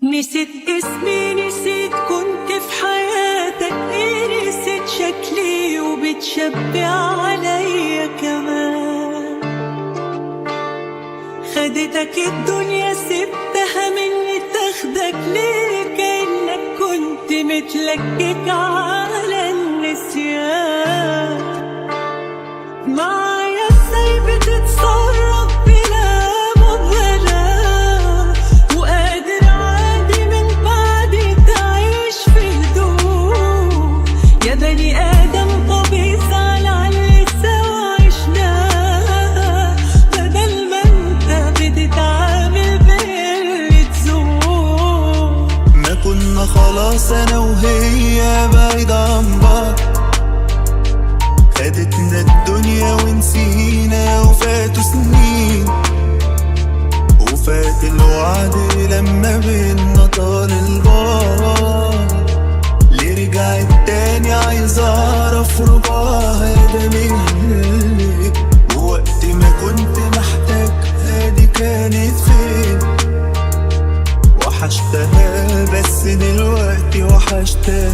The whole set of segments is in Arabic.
نسيت اسمي، نسيت كنت في حياتك ايه، نسيت شكلي وبتشبع عليا كمان. خدتك الدنيا سبتها مني تاخدك ليه، كأنك كنت متلكك على النسيان. معايا ازاي بتتصرف بلا مبالاة، وقادر عادي من بعدي تعيش في هدوء. يا بني آدم طب ازعل على اللي سوا عشناه، بدل ما انت بتتعامل باللي تزور. ما كنا خلاص انا وهي بعيد عن بعض، خدتنا الدنيا ونسينا وفاتوا سنين، وفات الوعد لما بينا طال البعد. ليه رجعت تاني عايز اعرف رجوعها ده مني، ووقت ما كنت محتاجها دي كانت فين. وحشتها بس دلوقتي وحشتها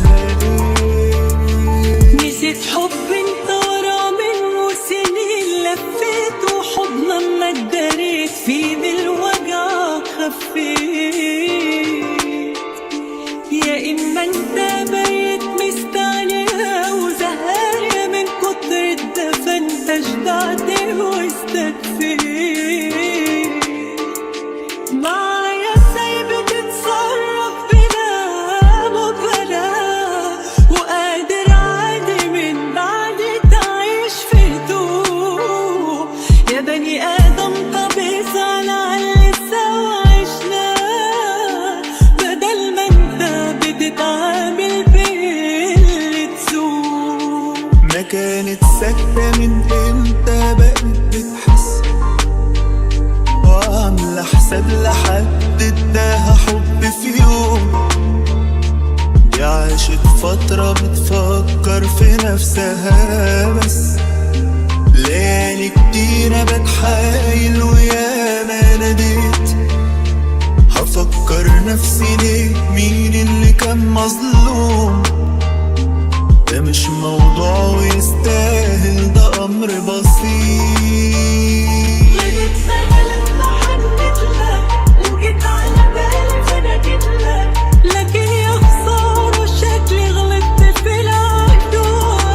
نسيت حب انت ورا منه سنين لفيت، وحضن اما اتداريت فيه بالوجع خفيت. يا اما انت بقيت مستعجلة وزهقانة من كتر الدفا، انت شبعت واستكفيت. معايا ازاي بتتصرف بلا مبالاة، وقادر عادي من بعدي تعيش في هدوء. يا بني آدم طب ازعل على اللي سوا عشناه، بدل ما انت بتتعامل باللي تزور. ما كانت ساكتة من امتى بقت بتحس، وعاملة حساب لحد اداها حب في يوم. دي عاشت فترة بتفكر في نفسها بس، ليالي كتيرة بتحايل وياما ناديت. هفكر نفسي ليه مين اللي كان مظلوم، ده مش موضوع ويستاهل، ده أمر بسيط. لكن يا خسارة شكلي غلطت في العدوان.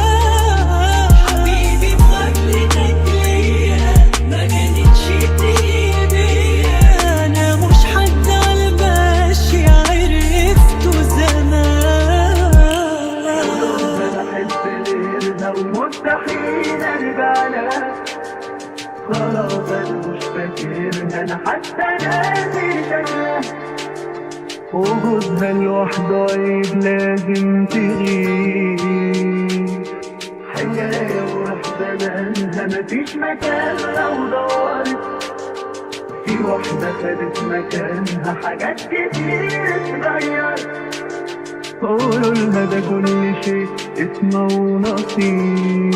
حبيبي مقابلتك ليا ما كانتش بإيدي، أنا مش حد عالماشي عرفته زمان. بحب غيرنا ومستحيل ارجع لها، خلاص انا مش فاكرها، انا حتى ناسي شكلها. وجودها لوحده عيب لازم تغيب، حكاية وراح زمانها مفيش مكان لو دورت. في واحدة خدت مكانها، حاجات كتير اتغيرت. قولوا لها ده كل شيء اسمه ونصيب.